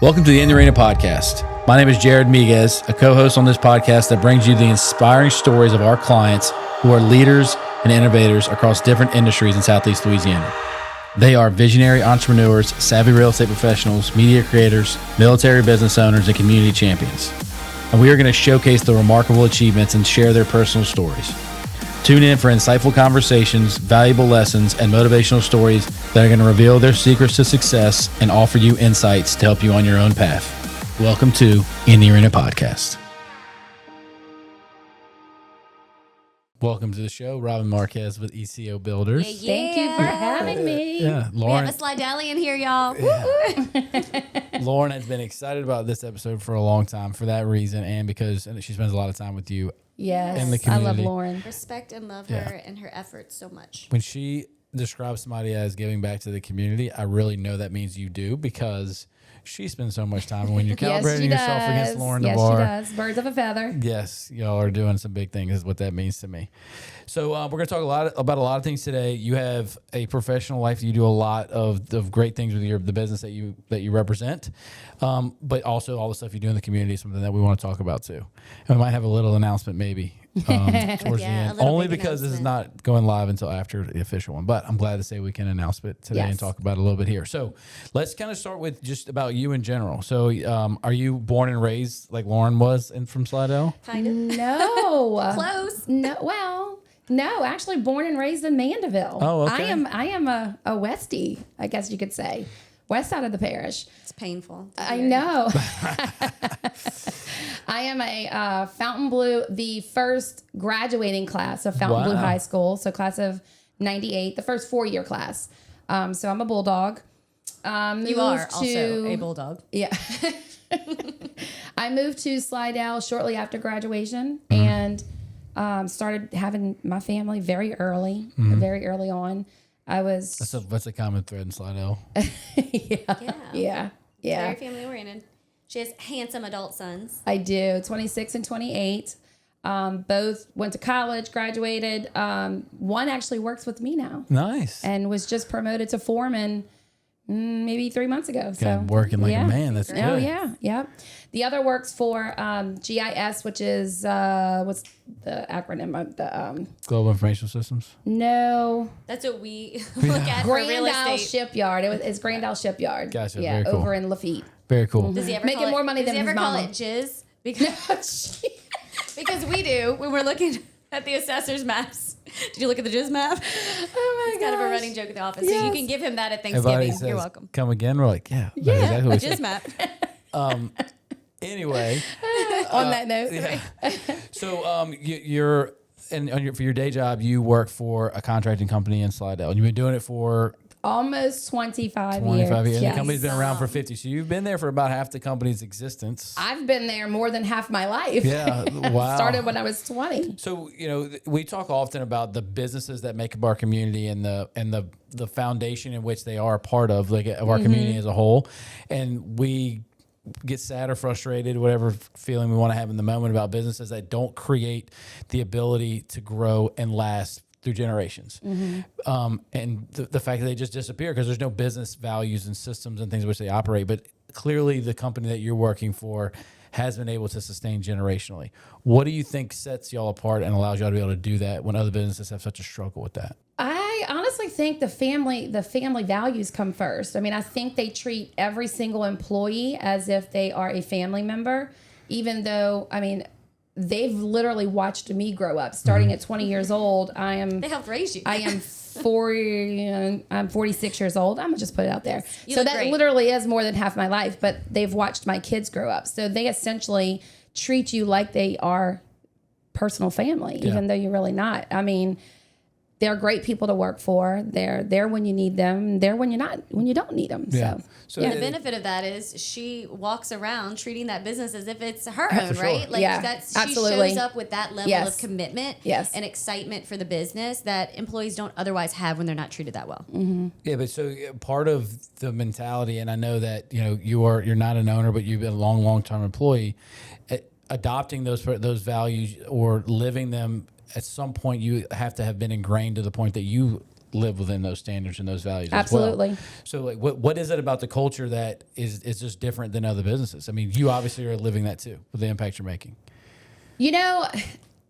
Welcome to the In the Arena podcast. My name is Jared Miguez, a co-host on this podcast that brings you the inspiring stories of our clients who are leaders and innovators across different industries in Southeast Louisiana. They are visionary entrepreneurs, savvy real estate professionals, media creators, military business owners, and community champions. And we are going to showcase the remarkable achievements and share their personal stories. Tune in for insightful conversations, valuable lessons, and motivational stories that are going to reveal their secrets to success and offer you insights to help you on your own path. Welcome to In the Arena podcast. Welcome to the show, Robin Marquez with E.C.O Builders. Thank you for having me. Lauren. We have a Slide in here, y'all. Lauren has been excited about this episode for a long time for that reason, and because she spends a lot of time with you. Yes, in the community. I love Lauren. Respect and love her and her efforts so much. When she describes somebody as giving back to the community, I really know that means you do, because she spends so much time. When you're calibrating yourself against Lauren Navarre. Yes, she does. Birds of a feather. Yes, y'all are doing some big things, is what that means to me. So we're going to talk about a lot of things today. You have a professional life. You do a lot of great things with the business that you represent, but also all the stuff you do in the community is something that we want to talk about too. And we might have a little announcement maybe towards the end, only because this is not going live until after the official one. But I'm glad to say we can announce it today and talk about it a little bit here. So let's kind of start with just about you in general. So are you born and raised like Lauren was from Slidell? Kind of. No. Close. No. Well, no. Actually, born and raised in Mandeville. Oh, okay. I am a Westie, I guess you could say. West side of the parish. It's painful. I know. I am a Fountain Blue, the first graduating class of Fountain Blue High School. So class of 98, the first 4-year class. So I'm a Bulldog. You are also a Bulldog. Yeah. I moved to Slidell shortly after graduation and started having my family very early on. That's a common thread in Slidell. Yeah. Very family oriented. She has handsome adult sons. I do. 26 and 28. Both went to college, graduated. One actually works with me now. Nice. And was just promoted to foreman maybe 3 months ago. So working like a man. That's good. Oh, yeah. Yeah. The other works for GIS, which is, what's the acronym of the... Global Information Systems? No. That's what we look at for real Grandal estate. Shipyard. It's Grandal Shipyard. Gotcha. Yeah, Very cool. over in Lafitte. Very cool. Does he ever Making more money than his Does he ever call mama. it jizz? Because we do when we're looking at the assessor's maps. Did you look at the jizz map? Oh, my It's kind of a running joke at the office. Yes. So you can give him that at Everybody Thanksgiving. says, You're welcome. come again? We're like, yeah. Yeah, Exactly what we Jizz said. map. Anyway. On that note. Yeah. So you're for your day job, you work for a contracting company in Slidell. And you've been doing it for... Almost 25 years. 25 years. And Yes. the company's been around for 50. So you've been there for about half the company's existence. I've been there more than half my life. Yeah. Wow. Started when I was 20. So, we talk often about the businesses that make up our community and the foundation in which they are a part of, like of our community as a whole. And we get sad or frustrated, whatever feeling we want to have in the moment, about businesses that don't create the ability to grow and last through generations. And the fact that they just disappear because there's no business values and systems and things in which they operate. But clearly the company that you're working for has been able to sustain generationally. What do you think sets y'all apart and allows y'all to be able to do that when other businesses have such a struggle with that? I honestly think the family values come first. I mean, I think they treat every single employee as if they are a family member, even though, I mean, they've literally watched me grow up. Starting at 20 years old, They helped raise you. I am 40. I'm 46 years old. I'm gonna just put it out there. You So look that great. literally is more than half my life. But they've watched my kids grow up, so they essentially treat you like they are personal family, even though you're really not. I mean, they're great people to work for. They're there when you need them. They're when you don't need them. Yeah. So The benefit of that is she walks around treating that business as if it's her own, sure. right? Like Yeah, she absolutely. shows up with that level Yes. of commitment Yes. and excitement for the business that employees don't otherwise have when they're not treated that well. Yeah, but so part of the mentality, and I know that you're not an owner, but you've been a long-term employee. Adopting those values or living them, at some point you have to have been ingrained to the point that you live within those standards and those values Absolutely. as well. So like what is it about the culture that is just different than other businesses? I mean, you obviously are living that too with the impact you're making. You know,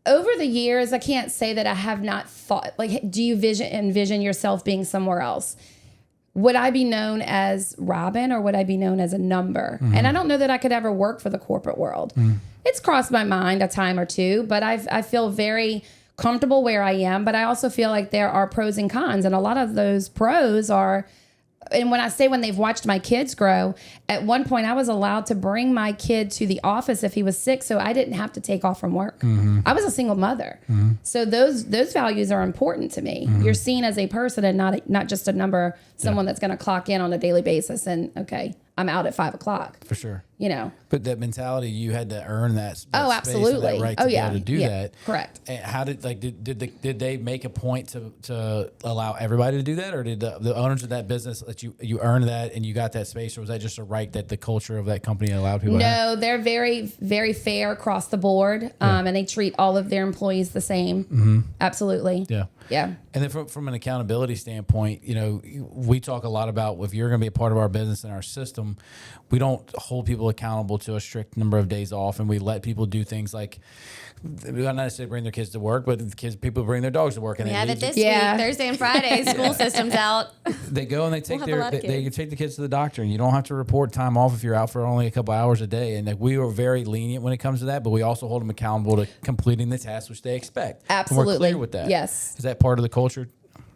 over the years, I can't say that I have not thought, like, do you envision yourself being somewhere else? Would I be known as Robin or would I be known as a number? And I don't know that I could ever work for the corporate world. It's crossed my mind a time or two, but I feel very comfortable where I am. But I also feel like there are pros and cons. And a lot of those pros are, and when they've watched my kids grow, at one point I was allowed to bring my kid to the office if he was sick, so I didn't have to take off from work. I was a single mother. So those values are important to me. You're seen as a person and not just a number, someone that's going to clock in on a daily basis and, okay, I'm out at 5 o'clock. For sure. You know. But that mentality, you had to earn that space and absolutely. that right to be able to do that. Correct. And how did they make a point to allow everybody to do that, or did the owners of that business that you earned that and you got that space, or was that just a right that the culture of that company allowed people to have? No, they're very, very fair across the board, and they treat all of their employees the same. Absolutely. Yeah. Yeah. And then from an accountability standpoint, you know, we talk a lot about if you're going to be a part of our business and our system, we don't hold people accountable to a strict number of days off, and we let people do things like, we don't necessarily bring their kids to work, but people bring their dogs to work. And We they have leave it this Yeah. week, Thursday and Friday. School system's out. They go and they take We'll have a lot of they kids. take the kids to the doctor, and you don't have to report time off if you're out for only a couple hours a day. And like, we are very lenient when it comes to that, but we also hold them accountable to completing the tasks which they expect. Absolutely. And we're clear with that. Yes. Is that part of the culture?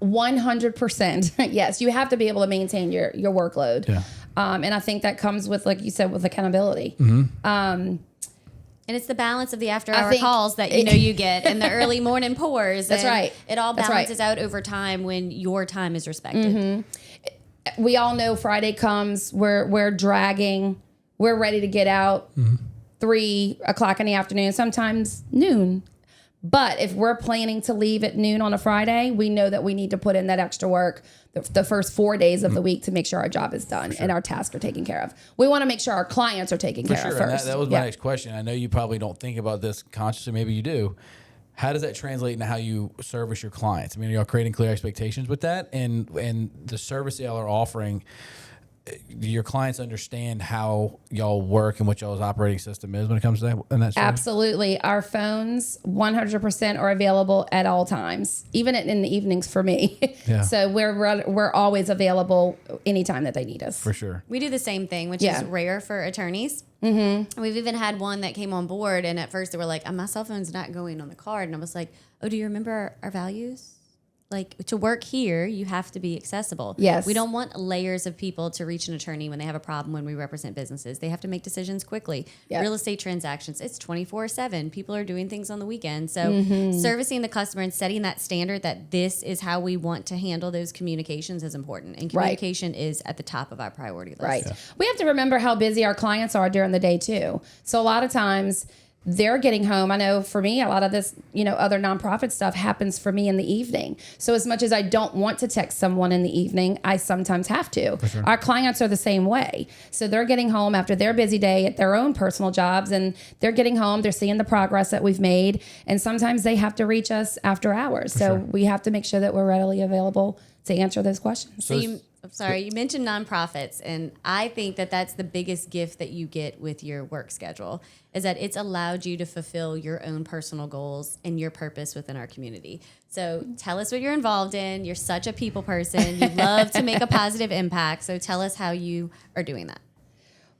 100%. Yes. You have to be able to maintain your workload. Yeah. And I think that comes with, like you said, with accountability. And it's the balance of the after-hour think calls that you get and the early morning pours. That's and right. It all That's right. balances out over time when your time is respected. We all know Friday comes, we're dragging, we're ready to get out 3 o'clock in the afternoon, sometimes noon. But if we're planning to leave at noon on a Friday, we know that we need to put in that extra work the first 4 days of the week to make sure our job is done and our tasks are taken care of. We want to make sure our clients are taken care of And first. that was my next question. I know you probably don't think about this consciously, maybe you do. How does that translate into how you service your clients? I mean, are y'all creating clear expectations with that? And the service y'all are offering, do your clients understand how y'all work and what y'all's operating system is when it comes to that? And that's Absolutely. Our phones 100% are available at all times, even in the evenings for me. Yeah. So we're always available anytime that they need us. for sure. We do the same thing, which Yeah. is rare for attorneys. Mm-hmm. We've even had one that came on board, and at first they were like, my cell phone's not going on the card. And I was like, oh, do you remember our values? Like, to work here, you have to be accessible. Yes. We don't want layers of people to reach an attorney when they have a problem when we represent businesses. They have to make decisions quickly. Yep. Real estate transactions, it's 24/7. People are doing things on the weekend. So servicing the customer and setting that standard that this is how we want to handle those communications is important. And communication is at the top of our priority list. Right. We have to remember how busy our clients are during the day too. So a lot of times they're getting home. I know for me, a lot of this, other nonprofit stuff happens for me in the evening. So as much as I don't want to text someone in the evening, I sometimes have to. Sure. Our clients are the same way. So they're getting home after their busy day at their own personal jobs, and they're getting home, they're seeing the progress that we've made. And sometimes they have to reach us after hours. So we have to make sure that we're readily available to answer those questions. So you mentioned nonprofits, and I think that that's the biggest gift that you get with your work schedule, is that it's allowed you to fulfill your own personal goals and your purpose within our community. So tell us what you're involved in. You're such a people person. You love to make a positive impact. So tell us how you are doing that.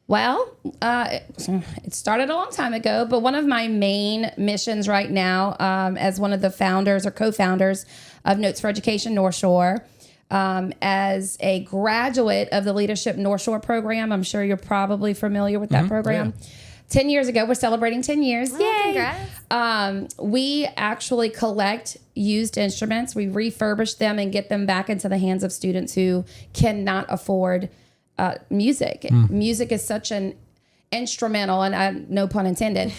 Well, it started a long time ago, but one of my main missions right now, as one of the founders or co-founders of Notes for Education North Shore, as a graduate of the Leadership North Shore program, I'm sure you're probably familiar with that program. Yeah. 10 years ago, we're celebrating 10 years. Oh, Yay! Congrats. We actually collect used instruments. We refurbish them and get them back into the hands of students who cannot afford music. Music is such an instrumental, and no pun intended.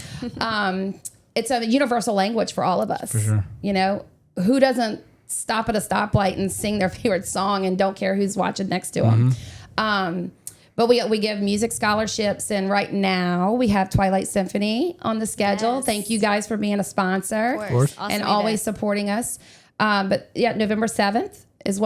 It's a universal language for all of us. For sure. Who doesn't stop at a stoplight and sing their favorite song and don't care who's watching next to them? But we give music scholarships, and right now we have Twilight Symphony on the schedule. Yes. Thank you guys for being a sponsor Of course. and always supporting us. But yeah, November 7th, is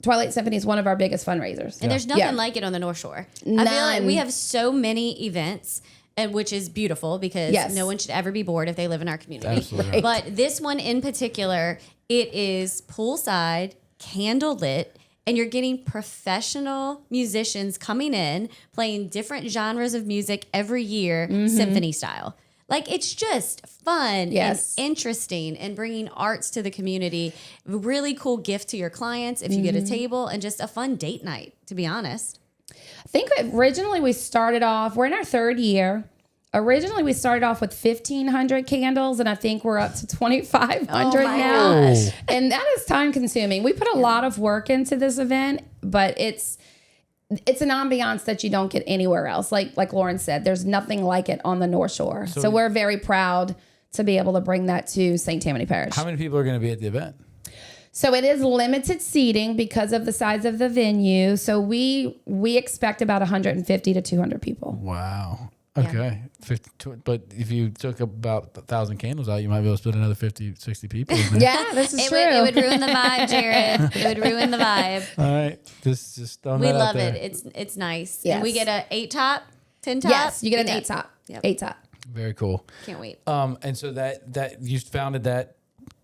Twilight Symphony is one of our biggest fundraisers. And there's nothing like it on the North Shore. I feel like we have so many events, and which is beautiful because no one should ever be bored if they live in our community. Absolutely. Right. But this one in particular, it is poolside, candle lit, and you're getting professional musicians coming in, playing different genres of music every year, symphony style. Like, it's just fun and interesting and bringing arts to the community. Really cool gift to your clients if you get a table, and just a fun date night, to be honest. I think originally we started off, we're in our third year. Originally we started off with 1,500 candles, and I think we're up to 2,500 now. gosh. And that is time consuming. We put a lot of work into this event, but it's an ambiance that you don't get anywhere else. Like Lauren said, there's nothing like it on the North Shore. So we're very proud to be able to bring that to St. Tammany Parish. How many people are going to be at the event? So it is limited seating because of the size of the venue. So we expect about 150 to 200 people. Wow. Okay. 50, but if you took about 1,000 candles out, you might be able to split another 50, 60 people. Yeah, this is true. It would ruin the vibe, Jared. It would ruin the vibe. All right. Just throwing We that out love there. it. It's nice. Yes. And we get a 8 top, 10 top. Yes, you get an 8 top. Yep. 8 top. Very cool. Can't wait. And so that you founded that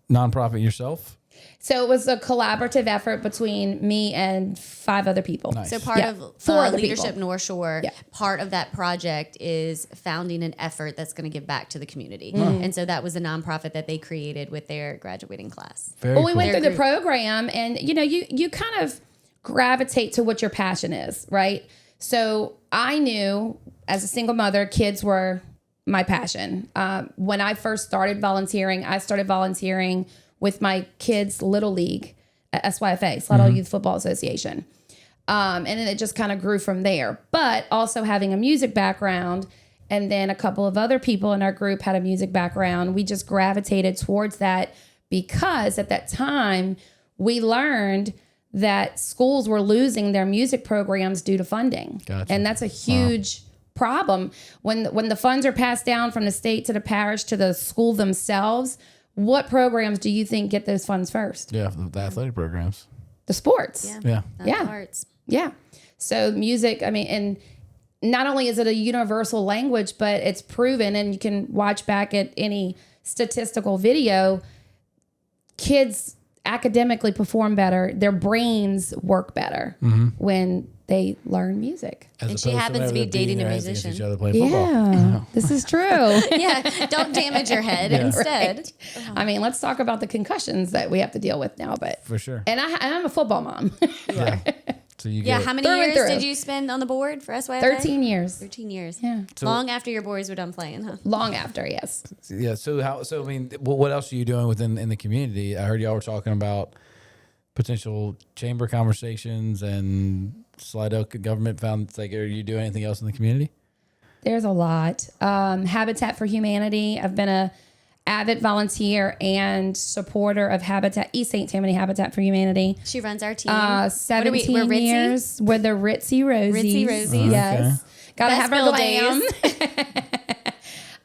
nonprofit yourself? So it was a collaborative effort between me and 5 other people. Nice. So part Yeah. of 4 other Leadership people. North Shore, Yeah. part of that project is founding an effort that's going to give back to the community. And so that was a nonprofit that they created with their graduating class. Very Well, we cool. went through the group. program, and you kind of gravitate to what your passion is, right? So I knew as a single mother, kids were my passion. When I first started volunteering, I started volunteering with my kids' little league at SYFA, Slidell Youth Football Association. And then it just kind of grew from there. But also having a music background, and then a couple of other people in our group had a music background, we just gravitated towards that because at that time we learned that schools were losing their music programs due to funding. Gotcha. And that's a huge problem. When the funds are passed down from the state to the parish to the school themselves, what programs do you think get those funds first? Yeah, the athletic programs. The sports. Yeah. Not Yeah. the arts. Yeah. So music, I mean, and not only is it a universal language, but it's proven, and you can watch back at any statistical video, kids academically perform better. Their brains work better when they learn music. As And she opposed happens to whenever be they're beating dating a their heads against musician. Each other playing football. Yeah, this is true. Yeah, don't damage your head instead. I mean, let's talk about the concussions that we have to deal with now, but For sure. and I'm a football mom. Yeah. So you Yeah, get how many Through and years through. did you spend on the board for SYFA? 13 years. 13 years. Yeah. Long after your boys were done playing, huh? Long after, yes. Yeah. So I mean, what else are you doing in the community? I heard y'all were talking about potential chamber conversations and Slidell government found. It's like, are you doing anything else in the community? There's a lot. Habitat for Humanity. I've been a avid volunteer and supporter of St. Tammany Habitat for Humanity. She runs our team. 17 we're Ritzy? years. We're the Ritzy Rosies. Ritzy Rosies. Yes. Gotta Best have her Bill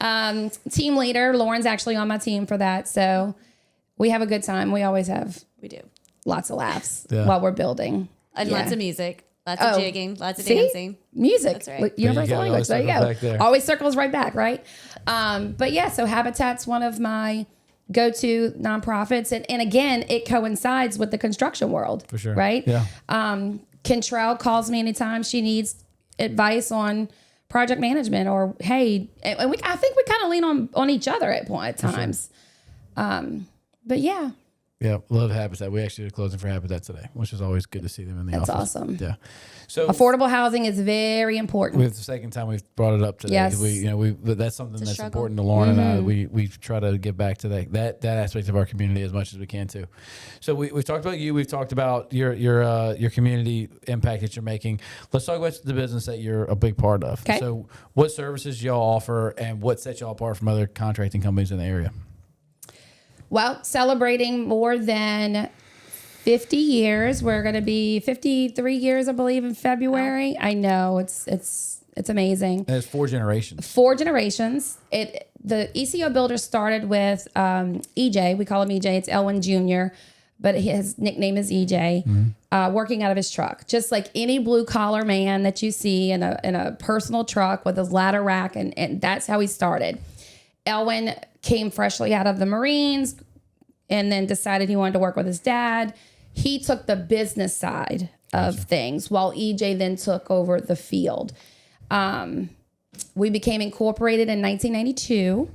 glam. Team leader. Lauren's actually on my team for that. So we have a good time. We always have We do. lots of laughs Yeah. while we're building. And Yeah. lots of music, lots of Oh. jigging, lots of See? dancing. Music. That's right. Universal There you go. language. There you Always go. circles back there. Always circles right back, right? But yeah, so Habitat's one of my go-to nonprofits. And again, it coincides with the construction world. For sure. Right? Yeah. Kentrell calls me anytime she needs advice on project management or, hey, and I think we kind of lean on each other at times. But yeah. Yeah, love Habitat. We actually did a closing for Habitat today, which is always good to see them in the That's office. awesome. Yeah. So Affordable housing is very important. it's the second time we've brought it up today. Yes. But that's something that's struggle. important to Lauren and I. We try to get back to that aspect of our community as much as we can too. So we've talked about you. We've talked about your community impact that you're making. Let's talk about the business that you're a big part of. Okay. So what services y'all offer and what sets y'all apart from other contracting companies in the area? Well, celebrating more than 50 years. We're going to be 53 years, I believe, in February. I know it's amazing. And it's 4 generations. 4 generations. The E.C.O builder started with EJ. We call him EJ. It's Elwin Jr. but his nickname is EJ, working out of his truck, just like any blue collar man that you see in a personal truck with his ladder rack. And that's how he started. Elwin came freshly out of the Marines and then decided he wanted to work with his dad. He took the business side of things while EJ then took over the field. We became incorporated in 1992.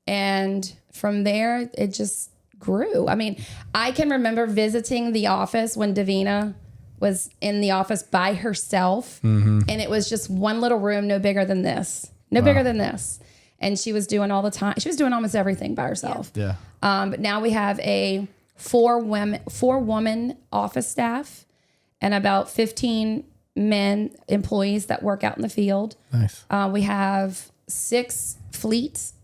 And from there, it just grew. I mean, I can remember visiting the office when Davina was in the office by herself. And it was just one little room, no bigger than this. Bigger than this. And she was doing all the time. She was doing almost everything by herself. Yeah. But now we have a four woman office staff and about 15 men employees that work out in the field. Nice. We have 6 fleets,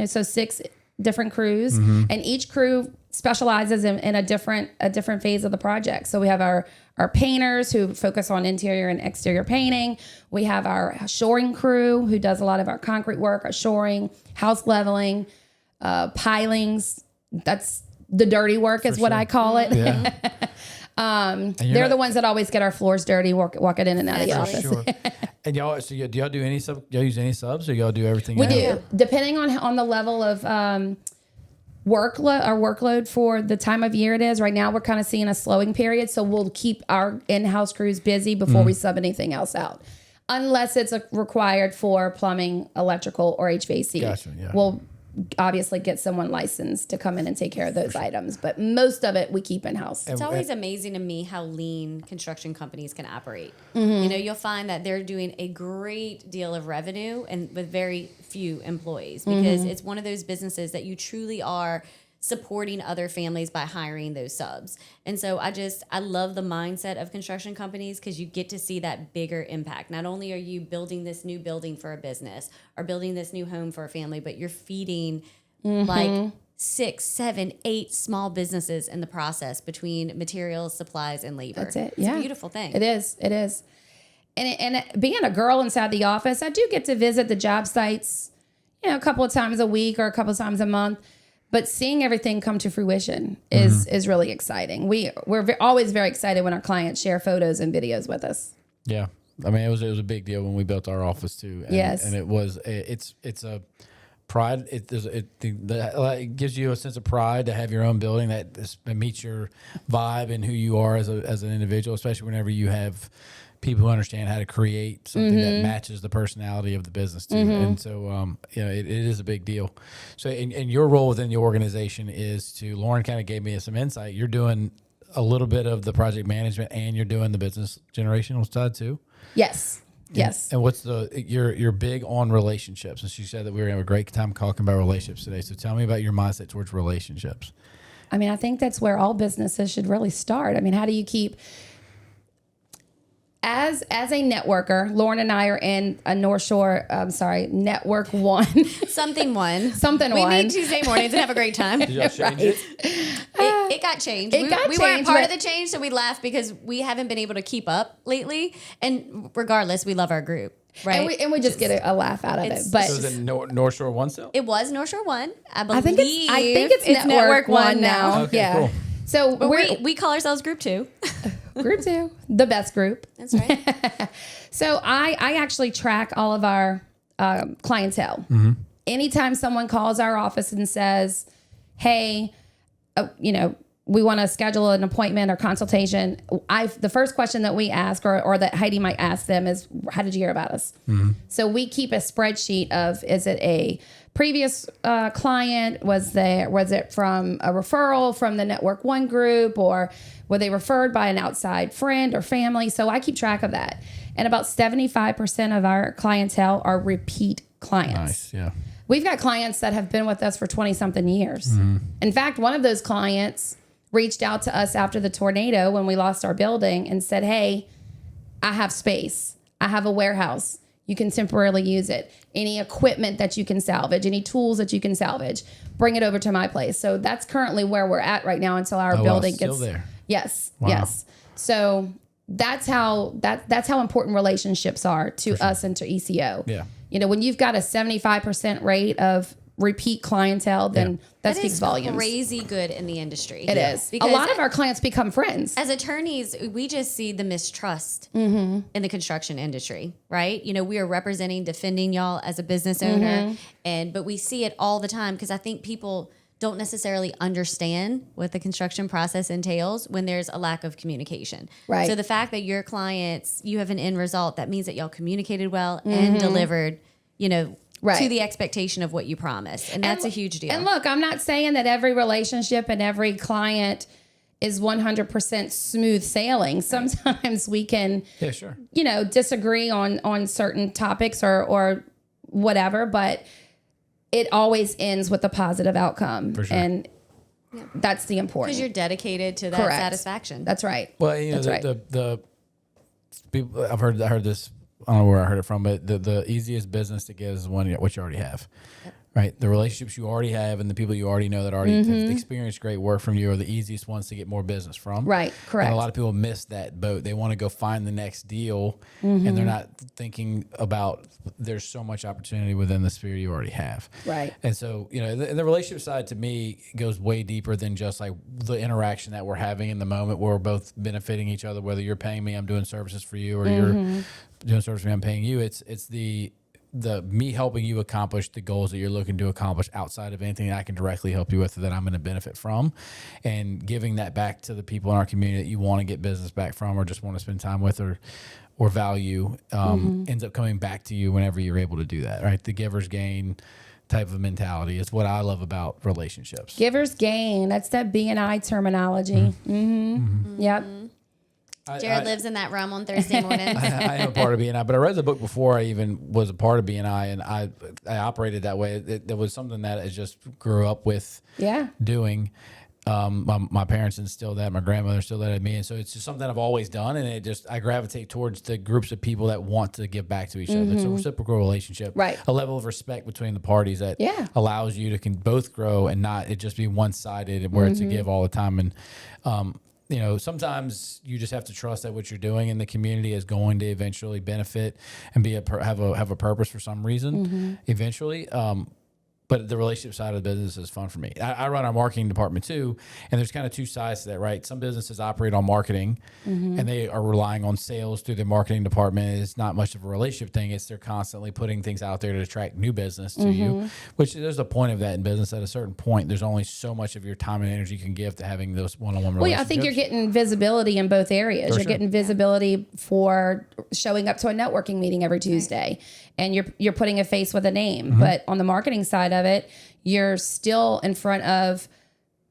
so 6 different crews, and each crew specializes in a different phase of the project. So we have our painters who focus on interior and exterior painting. We have our shoring crew who does a lot of our concrete work, our shoring, house leveling, pilings. That's the dirty work is what I call it. Yeah. They're the ones that always get our floors dirty, walking in and out of the office. Sure. And y'all, so do y'all do any y'all use any subs, or y'all do everything? We do, depending on the level of workload for the time of year it is. Right now, we're kind of seeing a slowing period, so we'll keep our in-house crews busy before we sub anything else out, unless it's required for plumbing, electrical, or HVAC. Gotcha, yeah. We'll obviously get someone licensed to come in and take care of those items, but most of it we keep in-house. It's always amazing to me how lean construction companies can operate. You'll find that they're doing a great deal of revenue and with very few employees, because it's one of those businesses that you truly are supporting other families by hiring those subs. And so I love the mindset of construction companies, because you get to see that bigger impact. Not only are you building this new building for a business or building this new home for a family, but you're feeding like 6, 7, 8 small businesses in the process between materials, supplies, and labor. That's it. It's a beautiful thing. It is. And being a girl inside the office, I do get to visit the job sites, a couple of times a week or a couple of times a month. But seeing everything come to fruition is really exciting. We're always very excited when our clients share photos and videos with us. Yeah, I mean, it was a big deal when we built our office too. And, yes, and it's a pride. It gives you a sense of pride to have your own building that meets your vibe and who you are as an individual, especially whenever you have people who understand how to create something that matches the personality of the business too. And so, it is a big deal. So and your role within the organization is Lauren kind of gave me some insight. You're doing a little bit of the project management and you're doing the business generational side too. Yes. Yes. And what's you're big on relationships. And she said that we were going to have a great time talking about relationships today. So tell me about your mindset towards relationships. I mean, I think that's where all businesses should really start. I mean, how do you keep... As a networker, Lauren and I are in a North Shore, Network One. Something one. We meet Tuesday mornings and have a great time. Did y'all change it? It got changed. We weren't part of the change, so we laughed because we haven't been able to keep up lately. And regardless, we love our group. Right. And we just get a laugh out of it. But so is it North Shore One still? It was North Shore One. I think it's Network One now. Okay, yeah. Cool. So we call ourselves Group 2. Group 2, the best group. That's right. So I actually track all of our clientele. Anytime someone calls our office and says, hey, we want to schedule an appointment or consultation, the first question that we ask or that Heidi might ask them is, how did you hear about us? So we keep a spreadsheet of, is it a previous client? Was it from a referral from the Network One group, or were they referred by an outside friend or family? So I keep track of that. And about 75% of our clientele are repeat clients. Nice, yeah. We've got clients that have been with us for 20-something years. In fact, one of those clients reached out to us after the tornado when we lost our building and said, hey, I have space. I have a warehouse. You can temporarily use it. Any equipment that you can salvage, any tools that you can salvage, bring it over to my place. So that's currently where we're at right now until our building gets there. Yes. Wow. Yes. So that's how important relationships are to us and to E.C.O. Yeah. When you've got a 75% rate of repeat clientele, then that speaks volumes. Crazy good in the industry. It is. Because a lot of our clients become friends. As attorneys, we just see the mistrust in the construction industry, right? You know, we are representing, defending y'all as a business owner, but we see it all the time because I think people don't necessarily understand what the construction process entails when there's a lack of communication. Right. So the fact that your clients, you have an end result, that means that y'all communicated well and delivered, you know, to the expectation of what you promised. And that's a huge deal. And look, I'm not saying that every relationship and every client is 100% smooth sailing. Sometimes we can, you know, disagree on certain topics or whatever, but it always ends with a positive outcome. For sure. And that's the important. Because you're dedicated to that satisfaction. That's right. Well, you know, the people, I've heard this, I don't know where I heard it from, but the easiest business to get is what you already have. Right? The relationships you already have and the people you already know that already have experienced great work from you are the easiest ones to get more business from. Right, correct. And a lot of people miss that boat. They want to go find the next deal and they're not thinking about there's so much opportunity within the sphere you already have. Right. And so, you know, the relationship side to me goes way deeper than just like the interaction that we're having in the moment where we're both benefiting each other, whether you're paying me, I'm doing services for you, or you're doing services for me, I'm paying you. It's the me helping you accomplish the goals that you're looking to accomplish outside of anything that I can directly help you with that I'm going to benefit from, and giving that back to the people in our community that you want to get business back from or just want to spend time with or value ends up coming back to you whenever you're able to do that, right? The giver's gain type of mentality is what I love about relationships. Giver's gain. That's that B&I terminology. Yep. Jared lives in that realm on Thursday mornings. I am a part of BNI, but I read the book before I even was a part of BNI, and I operated that way. It was something that I just grew up with doing. My parents instilled that, my grandmother instilled that in me, and so it's just something I've always done, and I gravitate towards the groups of people that want to give back to each other. It's a reciprocal relationship, right? A level of respect between the parties that allows you to can both grow and not it just be one-sided where it's a give all the time. And you know, sometimes you just have to trust that what you're doing in the community is going to eventually benefit and have a purpose for some reason eventually. But the relationship side of the business is fun for me. I run our marketing department too, and there's kind of two sides to that, right? Some businesses operate on marketing, and they are relying on sales through their marketing department. It's not much of a relationship thing. It's they're constantly putting things out there to attract new business to you, which there's a point of that in business. At a certain point, there's only so much of your time and energy you can give to having those one-on-one relationships. Well, I think you're getting visibility in both areas. You're getting visibility for showing up to a networking meeting every Tuesday, and you're putting a face with a name. But on the marketing side of it, you're still in front of,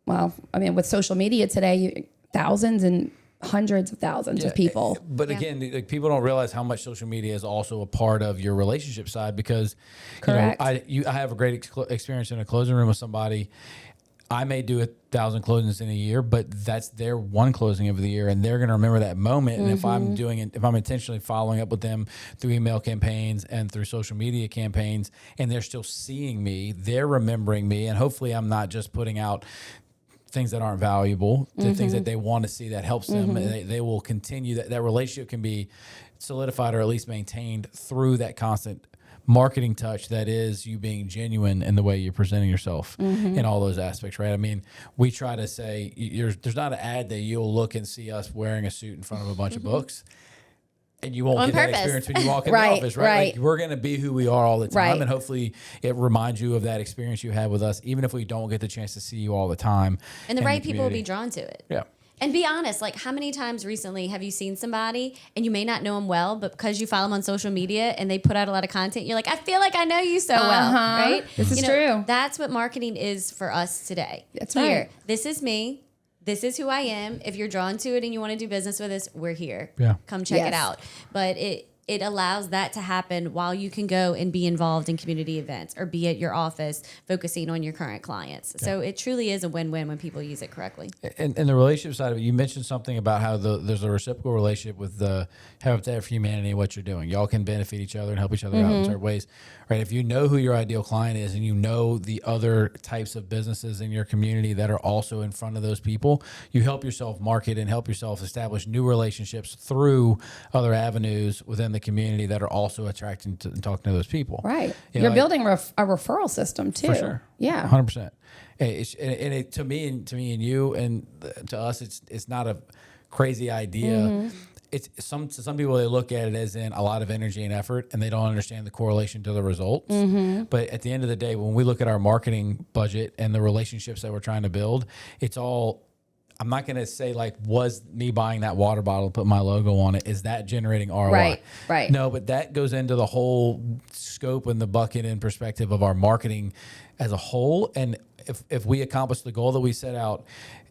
well, I mean, with social media today, thousands and hundreds of thousands of people. But again, like, people don't realize how much social media is also a part of your relationship side because, Correct. I have a great experience in a closing room with somebody. I may do 1,000 closings in a year, but that's their one closing of the year, and they're going to remember that moment. And if I'm doing it, if I'm intentionally following up with them through email campaigns and through social media campaigns, and they're still seeing me, they're remembering me, and hopefully I'm not just putting out things that aren't valuable, the things that they want to see that helps them. They will continue that relationship can be solidified or at least maintained through that constant marketing touch that is you being genuine in the way you're presenting yourself in all those aspects, right? I mean, we try to say there's not an ad that you'll look and see us wearing a suit in front of a bunch of books and you won't On get that purpose. experience when you walk in the office, right? Like, we're going to be who we are all the time, and hopefully it reminds you of that experience you had with us, even if we don't get the chance to see you all the time. And the right people will be drawn to it. Yeah. And be honest, like how many times recently have you seen somebody and you may not know them well, but because you follow them on social media and they put out a lot of content, you're like, I feel like I know you so well, right? This is true. That's what marketing is for us today. That's here. right. This is me. This is who I am. If you're drawn to it and you want to do business with us, we're here. Yeah. Come check it out. But it allows that to happen while you can go and be involved in community events or be at your office focusing on your current clients. So it truly is a win-win when people use it correctly. And the relationship side of it, you mentioned something about how there's a reciprocal relationship with the Habitat for Humanity and what you're doing. Y'all can benefit each other and help each other out in certain ways, right? If you know who your ideal client is and you know the other types of businesses in your community that are also in front of those people, you help yourself market and help yourself establish new relationships through other avenues within the community that are also attracting to and talking to those people. Right. You know, You're like- building a referral system too. For sure. Yeah. 100%. And it, to me and you and to us, it's not a crazy idea. Mm-hmm. It's to some people, they look at it as in a lot of energy and effort, and they don't understand the correlation to the results. Mm-hmm. But at the end of the day, when we look at our marketing budget and the relationships that we're trying to build, it's all, I'm not going to say like, was me buying that water bottle and put my logo on it, is that generating ROI? Right. No, but that goes into the whole scope and the bucket and perspective of our marketing as a whole. And if we accomplish the goal that we set out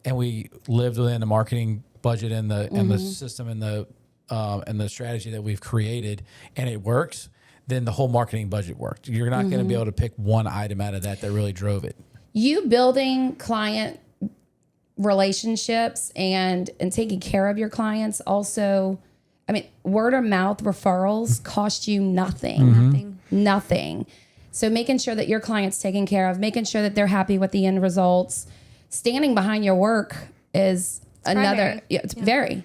and we lived within the marketing budget and the system and the strategy that we've created, and it works, then the whole marketing budget worked. You're not going to be able to pick one item out of that really drove it. You building client relationships and taking care of your clients also, I mean, word of mouth referrals cost you nothing. Nothing. So making sure that your client's taken care of, making sure that they're happy with the end results, standing behind your work is another, very.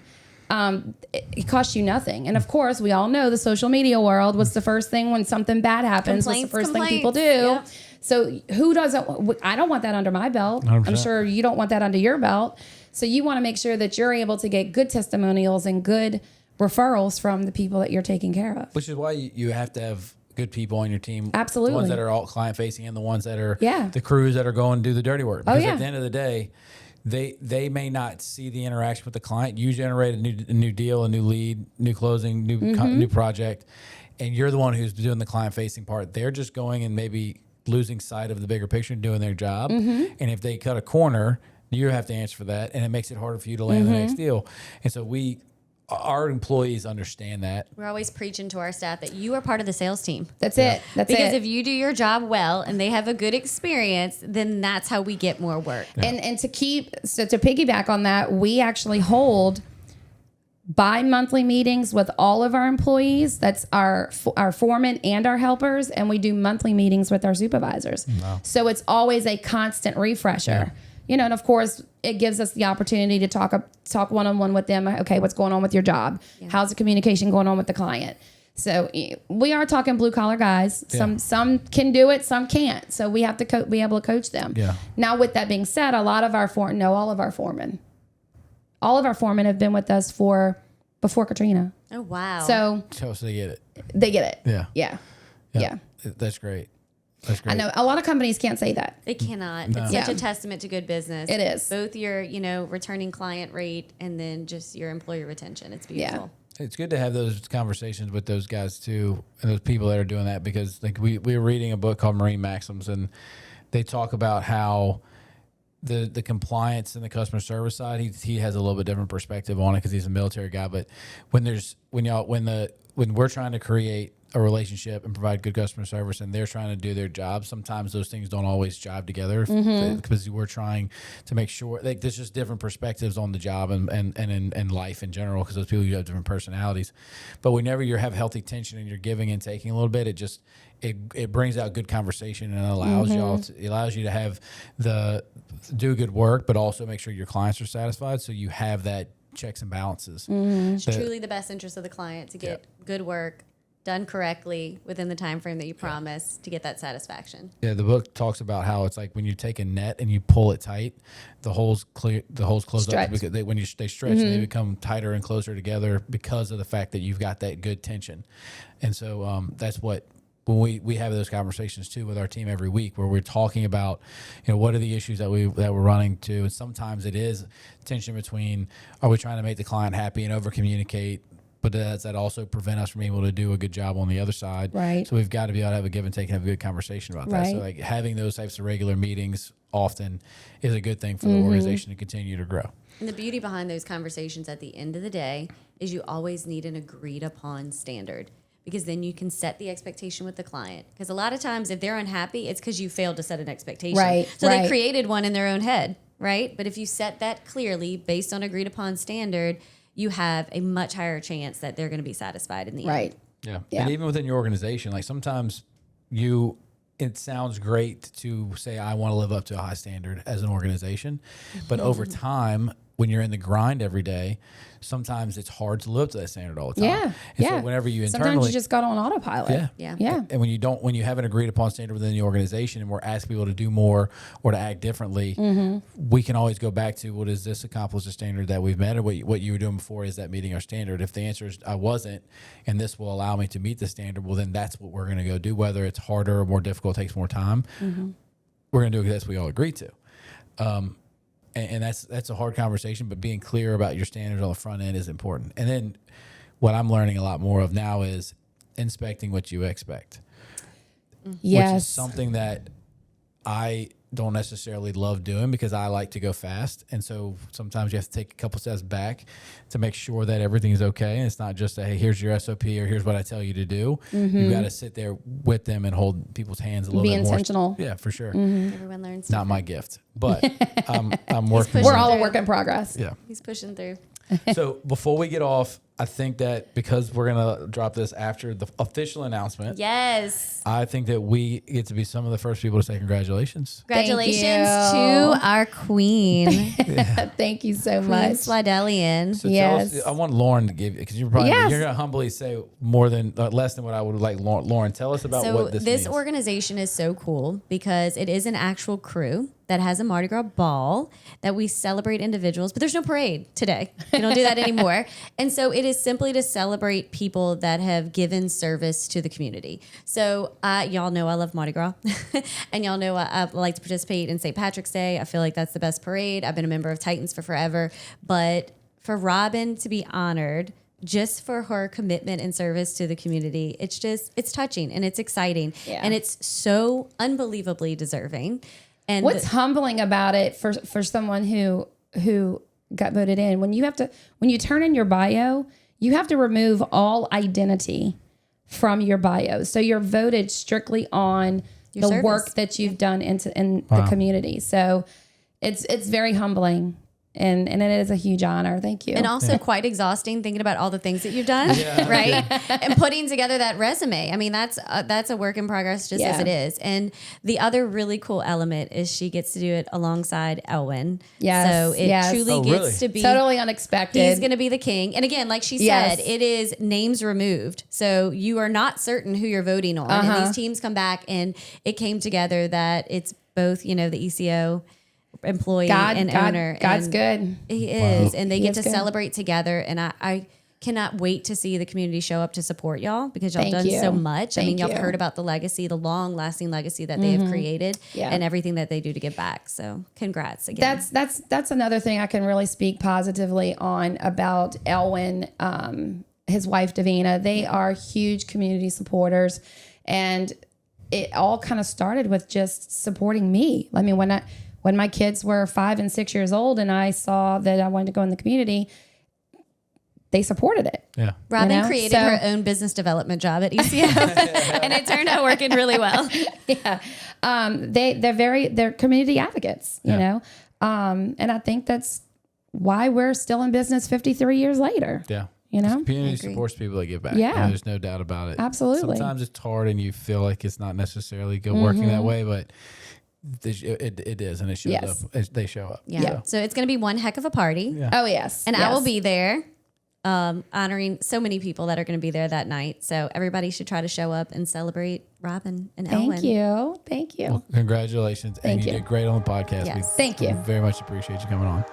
It costs you nothing. And of course, we all know the social media world. What's the first thing when something bad happens? What's the first thing people do? Yep. So who doesn't, I don't want that under my belt. 100%. I'm sure you don't want that under your belt. So you want to make sure that you're able to get good testimonials and good referrals from the people that you're taking care of. Which is why you have to have good people on your team. Absolutely. The ones that are all client facing and the ones that are Yeah. the crews that are going to do the dirty work. Because yeah. at the end of the day, they may not see the interaction with the client. You generate a new deal, a new lead, new closing, new project, and you're the one who's doing the client facing part. They're just going and maybe losing sight of the bigger picture and doing their job. And if they cut a corner, you have to answer for that, and it makes it harder for you to land the next deal. And so our employees understand that. We're always preaching to our staff that you are part of the sales team. That's it. That's Because it. if you do your job well and they have a good experience, then that's how we get more work. And to piggyback on that, we actually hold bi-monthly meetings with all of our employees. That's our foremen and our helpers, and we do monthly meetings with our supervisors. Wow. So it's always a constant refresher. You know, and of course, it gives us the opportunity to talk one-on-one with them. Okay, what's going on with your job? How's the communication going on with the client? So we are talking blue collar guys. Some can do it, some can't. So we have to be able to coach them. Yeah. Now, with that being said, all of our foremen have been with us before Katrina. Oh, wow. So They get it. they get it. Yeah. Yeah. That's great. That's great. I know a lot of companies can't say that. They cannot. No. It's Yeah. such a testament to good business. It is. Both your, returning client rate and then just your employee retention. It's beautiful. It's good to have those conversations with those guys too, and those people that are doing that, because like we were reading a book called Marine Maxims, and they talk about how the compliance and the customer service side, he has a little bit different perspective on it because he's a military guy. But when we're trying to create a relationship and provide good customer service, and they're trying to do their job, sometimes those things don't always jive together because we're trying to make sure like there's just different perspectives on the job and life in general, because those people, you have different personalities. But whenever you have healthy tension and you're giving and taking a little bit, it brings out good conversation and allows it allows you to have do good work, but also make sure your clients are satisfied, so you have that checks and balances. It's truly the best interest of the client to get good work done correctly within the time frame that you promise to get that satisfaction. Yeah, the book talks about how it's like when you take a net and you pull it tight, the holes close Stretch. up because they stretch and they become tighter and closer together because of the fact that you've got that good tension. And so that's what when we have those conversations too with our team every week, where we're talking about, what are the issues that we're running to, and sometimes it is tension between, are we trying to make the client happy and over communicate, but does that also prevent us from being able to do a good job on the other side? Right. So we've got to be able to have a give and take and have a good conversation about that. So Right. like having those types of regular meetings often is a good thing for the organization to continue to grow. And the beauty behind those conversations at the end of the day is you always need an agreed upon standard, because then you can set the expectation with the client. Because a lot of times if they're unhappy, it's because you failed to set an expectation. Right, So right. they created one in their own head, right? But if you set that clearly based on agreed upon standard, you have a much higher chance that they're going to be satisfied in the end. Right. Yeah. Yeah. And even within your organization, like sometimes it sounds great to say, I want to live up to a high standard as an organization, but over time, when you're in the grind every day, sometimes it's hard to live up to that standard all the time. Yeah. And so whenever you internally, sometimes you just got on autopilot. Yeah. And when you have an agreed upon standard within the organization, and we're asking people to do more or to act differently, we can always go back to, well, does this accomplish the standard that we've met, or what you were doing before? Is that meeting our standard? If the answer is I wasn't, and this will allow me to meet the standard, well, then that's what we're going to go do. Whether it's harder or more difficult, takes more time, we're going to do it because we all agreed to. And that's a hard conversation, but being clear about your standards on the front end is important. And then what I'm learning a lot more of now is inspecting what you expect. Yes. Which is something that I don't necessarily love doing because I like to go fast. And so sometimes you have to take a couple steps back to make sure that everything's okay. And it's not just hey, here's your SOP or here's what I tell you to do. You got to sit there with them and hold people's hands a little bit more. Be intentional. Yeah, for sure. Everyone learns. Not my gift, but I'm working. We're all a work in progress. Yeah. He's pushing through. So before we get off, I think that because we're going to drop this after the official announcement, Yes. I think that we get to be some of the first people to say congratulations. Congratulations you. to our queen, Thank you so Queen much. Slidelian. So Yes. tell us, I want Lauren to give you, because you're probably Yes. you're going to humbly say more than less than what I would like. Lauren, tell us about So what this means. organization is so cool because it is an actual crew that has a Mardi Gras ball that we celebrate individuals, but there's no parade today. We don't do that anymore. And so it is simply to celebrate people that have given service to the community. So y'all know I love Mardi Gras and y'all know I like to participate in St. Patrick's Day. I feel like that's the best parade. I've been a member of Titans for forever, but for Robin to be honored just for her commitment and service to the community, it's touching and it's exciting and it's so unbelievably deserving. And What's humbling about it for someone who got voted in, when you turn in your bio, you have to remove all identity from your bio. So you're voted strictly on the service. work that you've done in the community. So it's very humbling. And it is a huge honor. Thank you. And also quite exhausting thinking about all the things that you've done, right? And putting together that resume. I mean, that's a work in progress just as it is. And the other really cool element is she gets to do it alongside Elwin. Yes, So it truly gets really? to be Totally unexpected. He's going to be the king. And again, like she said, it is names removed. So you are not certain who you're voting on. And these teams come back and it came together that it's both, the E.C.O. employee and owner. God's and good. He is. And they He get is to good. celebrate together. And I cannot wait to see the community show up to support y'all because y'all Thank done you. so much. I mean, Thank y'all have you. heard about the legacy, the long lasting legacy that they have created Yeah. and everything that they do to give back. So congrats again. That's another thing I can really speak positively on about Elwin, his wife Davina. They are huge community supporters, and it all kind of started with just supporting me. I mean, when my kids were 5 and 6 years old, and I saw that I wanted to go in the community, they supported it. Yeah. Robin know? created So- her own business development job at E.C.O. and it turned out working really well. Yeah. They're community advocates, you know? And I think that's why we're still in business 53 years later. Yeah. You know? Community supports people that give back. Yeah. And there's no doubt about it. Absolutely. Sometimes it's hard and you feel like it's not necessarily good working that way, but it is, and it shows Yes. up. They show up. Yeah. So it's going to be one heck of a party. Yeah. Oh, yes. And I Yes. will be there honoring so many people that are going to be there that night. So everybody should try to show up and celebrate Robin and Elwin. Thank you. Thank you. Well, congratulations. Thank and you you. did great on the podcast. Yes. Thank you. Very much appreciate you coming on.